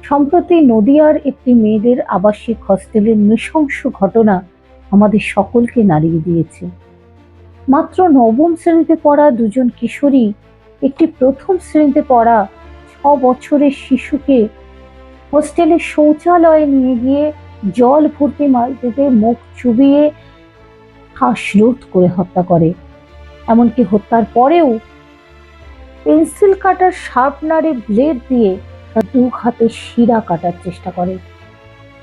সম্প্রতি নদিয়ার একটি মেয়েদের আবাসিক হস্টেলের নৃশংস ঘটনা আমাদের সকলকে নাড়িয়ে দিয়েছে। মাত্র নবম শ্রেণীতে পড়া দুজন কিশোরী একটি প্রথম শ্রেণীতে পড়া 6 বছরের শিশুকে হোস্টেলের শৌচালয়ে নিয়ে গিয়ে জল ভর্তি মালতিতে মুখ চুবিয়ে শ্বাসরোধ করে হত্যা করে। এমনকি হত্যার পরেও পেন্সিল কাটার শার্পনারে ব্লেড দিয়ে তার 2 হাতের শিরা কাটার চেষ্টা করে।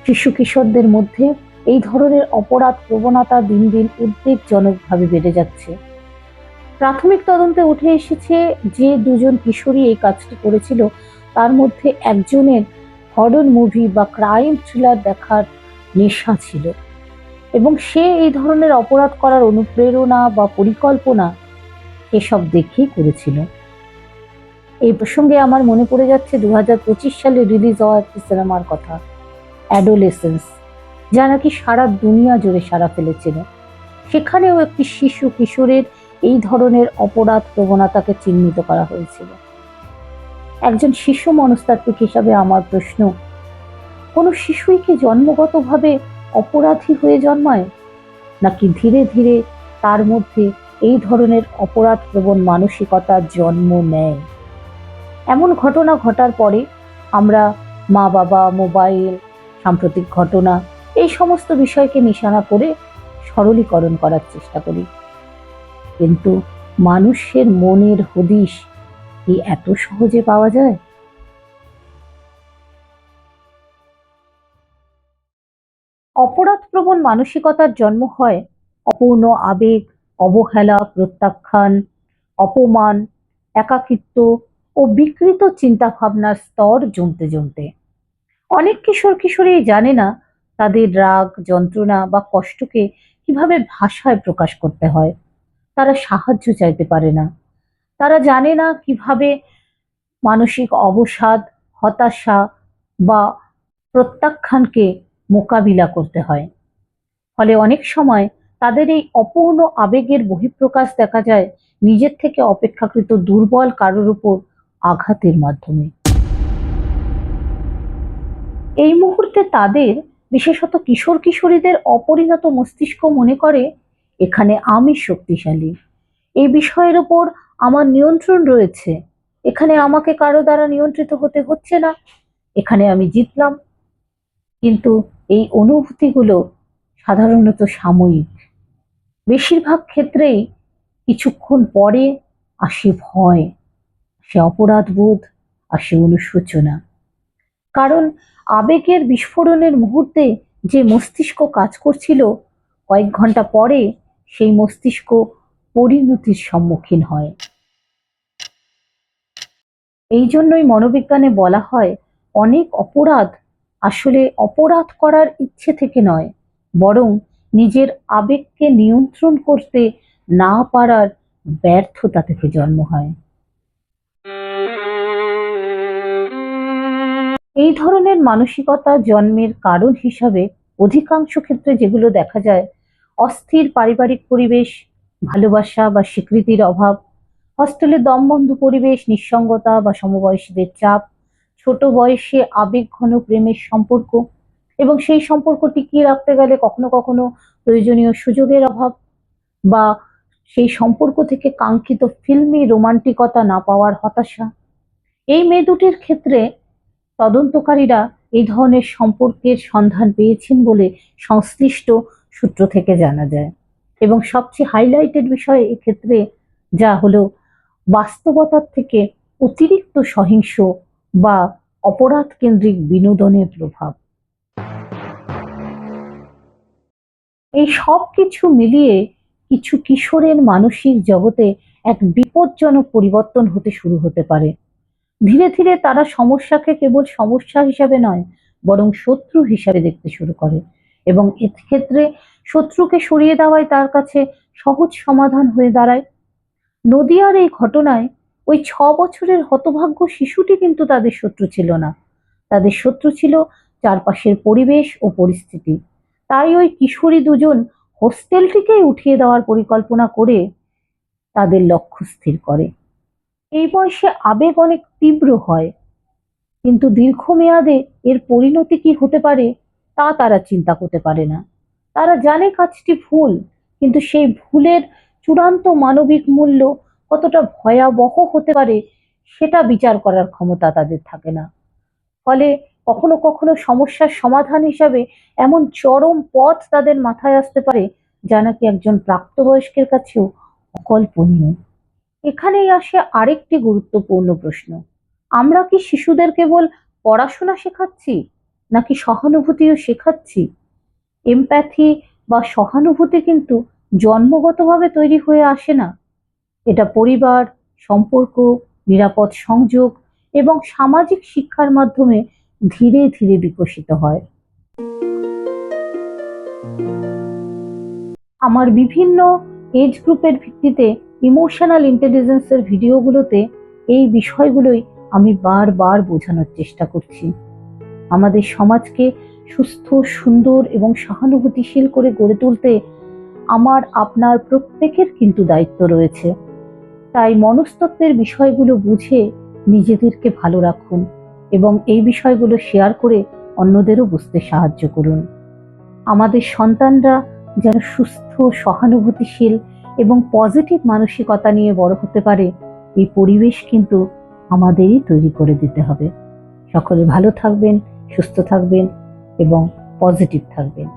শিশু কিশোরদের মধ্যে এই ধরনের অপরাধ প্রবণতা দিন দিন উদ্বেগজনকভাবে বেড়ে যাচ্ছে। প্রাথমিক তদন্তে উঠে এসেছে যে দুজন কিশোরী এই কাজটি করেছিল তার মধ্যে একজনের হরর মুভি বা ক্রাইম থ্রিলার দেখার নেশা ছিল এবং সে এই ধরনের অপরাধ করার অনুপ্রেরণা বা পরিকল্পনা এসব দেখেই করেছিল। এই প্রসঙ্গে আমার মনে পড়ে যাচ্ছে 2025 সালে রিলিজ হওয়া একটি সিনেমার কথা, অ্যাডোলেসেন্স, যা নাকি সারা দুনিয়া জুড়ে সাড়া ফেলেছিল। সেখানেও একটি শিশু কিশোরের এই ধরনের অপরাধ প্রবণতাকে চিহ্নিত করা হয়েছিল। একজন শিশু মনস্তাত্ত্বিক হিসাবে আমার প্রশ্ন, কোনো শিশুই কি জন্মগতভাবে অপরাধী হয়ে জন্মায়, নাকি ধীরে ধীরে তার মধ্যে এই ধরনের অপরাধ প্রবণ মানসিকতার জন্ম নেয়? এমন ঘটনা ঘটার পরে আমরা মা বাবা, মোবাইল, সাম্প্রতিক ঘটনা, এই সমস্ত বিষয়কে নিশানা করে সরলীকরণ করার চেষ্টা করি। কিন্তু মানুষের মনের হদিশ কি এত সহজে পাওয়া যায়? অপরাধপ্রবণ মানসিকতার জন্ম হয় অপূর্ণ আবেগ, অবহেলা, প্রত্যাখ্যান, অপমান, একাকিত্ব ও বিকৃত চিন্তাভাবনার স্তর জমতে জমতে। অনেক কিশোর কিশোরী জানে না তাদের রাগ, যন্ত্রণা বা কষ্টকে কিভাবে ভাষায় প্রকাশ করতে হয়। তারা সাহায্য চাইতে পারে না। তারা জানে না কিভাবে মানসিক অবসাদ, হতাশা বা প্রত্যাখ্যানকে মোকাবিলা করতে হয়। ফলে অনেক সময় তাদের এই অপূর্ণ আবেগের বহিঃপ্রকাশ দেখা যায় নিজের থেকে অপেক্ষাকৃত দুর্বল কারোর উপর আঘাতের মাধ্যমে। এই মুহূর্তে তাদের, বিশেষত কিশোর কিশোরীদের অপরিণত মস্তিষ্ক মনে করে এখানে আমি শক্তিশালী, এই বিষয়ের উপর আমার নিয়ন্ত্রণ রয়েছে, এখানে আমাকে কারো দ্বারা নিয়ন্ত্রিত হতে হচ্ছে না, এখানে আমি জিতলাম। কিন্তু এই অনুভূতিগুলো সাধারণত সাময়িক। বেশিরভাগ ক্ষেত্রেই কিছুক্ষণ পরে আসে ভয়, আসে অপরাধবোধ, আসে অনুশোচনা। কারণ আবেগের বিস্ফোরণের মুহূর্তে যে মস্তিষ্ক কাজ করছিল, কয়েক ঘন্টা পরে সেই মস্তিষ্ক পরিণতির সম্মুখীন হয়। এই জন্যই মনোবিজ্ঞানে বলা হয় অনেক অপরাধ আসলে অপরাধ করার ইচ্ছে থেকে নয়, বরং নিজের আবেগকে নিয়ন্ত্রণ করতে না পারার ব্যর্থতা থেকে জন্ম হয়। এই ধরনের মানসিকতা জন্মের কারণ হিসাবে অধিকাংশ ক্ষেত্রে যেগুলো দেখা যায়, অস্থির পারিবারিক পরিবেশ, ভালোবাসা বা স্বীকৃতির অভাব, হস্টেলে দমবন্ধ পরিবেশ, নিঃসঙ্গতা বা সমবয়সীদের চাপ, ছোট বয়সে আবেগঘন প্রেমের সম্পর্ক এবং সেই সম্পর্ক টিকিয়ে রাখতে গেলে কখনো কখনো প্রয়োজনীয় সুযোগের অভাব বা সেই সম্পর্ক থেকে কাঙ্ক্ষিত ফিল্মি রোমান্টিকতা না পাওয়ার হতাশা। এই মেয়ে দুটির ক্ষেত্রে তদন্তকারীরা এই ধরনের সম্পর্কের সন্ধান পেয়েছেন বলে সংশ্লিষ্ট সূত্র থেকে জানা যায়। এবং সবচেয়ে হাইলাইটেড বিষয় এক্ষেত্রে যা হলো বাস্তবতার থেকে অতিরিক্ত সহিংস বা অপরাধ কেন্দ্রিক বিনোদনের প্রভাব। এই সব কিছু মিলিয়ে কিছু কিশোরের মানসিক জগতে এক বিপজ্জনক পরিবর্তন হতে শুরু হতে পারে। ধীরে ধীরে তারা সমস্যাকে কেবল সমস্যা হিসাবে নয়, বরং শত্রু হিসাবে দেখতে শুরু করে এবং এক্ষেত্রে শত্রুকে সরিয়ে দেওয়াই তার কাছে সহজ সমাধান হয়ে দাঁড়ায়। নদিয়ার এই ঘটনায় ওই 6 বছরের হতভাগ্য শিশুটি কিন্তু তাদের শত্রু ছিল না, তাদের শত্রু ছিল চারপাশের পরিবেশ ও পরিস্থিতি। তাই ওই কিশোরী দুজন হোস্টেলটিকেই উঠিয়ে দেওয়ার পরিকল্পনা করে তাদের লক্ষ্য স্থির করে। এই বয়সে আবেগ অনেক তীব্র হয়, কিন্তু দীর্ঘমেয়াদে এর পরিণতি কি হতে পারে তা তারা চিন্তা করতে পারে না। তারা জানে কাজটি ভুল, কিন্তু সেই ভুলের চূড়ান্ত মানবিক মূল্য কতটা ভয়াবহ হতে পারে সেটা বিচার করার ক্ষমতা তাদের থাকে না। ফলে কখনো কখনো সমস্যার সমাধান হিসাবে এমন চরম পথ তাদের মাথায় আসতে পারে যা নাকি একজন প্রাপ্তবয়স্কের কাছেও অকল্পনীয়। এখানেই আসে আরেকটি গুরুত্বপূর্ণ প্রশ্ন: আমরা কি শিশুদের কেবল পড়াশোনা শেখাচ্ছি, নাকি সহানুভূতিও শেখাচ্ছি? এমপ্যাথি বা সহানুভূতি কিন্তু জন্মগতভাবে তৈরি হয়ে আসে না। এটা পরিবার, সম্পর্ক, নিরাপদ সংযোগ এবং সামাজিক শিক্ষার মাধ্যমে ধীরে ধীরে বিকশিত হয়। আমার বিভিন্ন এজ গ্রুপের ভিত্তিতে ইমোশনাল ইন্টেলিজেন্সের ভিডিওগুলোতে এই বিষয়গুলোই আমি বারবার বোঝানোর চেষ্টা করছি। আমাদের সমাজকে সুস্থ, সুন্দর এবং সহানুভূতিশীল করে গড়ে তুলতে আমার, আপনার প্রত্যেকের কিন্তু দায়িত্ব রয়েছে। তাই মনস্তত্ত্বের বিষয়গুলো বুঝে নিজেদেরকে ভালো রাখুন এবং এই বিষয়গুলো শেয়ার করে অন্যদেরও বুঝতে সাহায্য করুন। আমাদের সন্তানরা যেন সুস্থ, সহানুভূতিশীল এবং পজিটিভ মানসিকতা নিয়ে বড় হতে পারে, এই পরিবেশ কিন্তু আমাদেরই তৈরি করে দিতে হবে। সকলে ভালো থাকবেন, সুস্থ থাকবেন এবং পজিটিভ থাকবেন।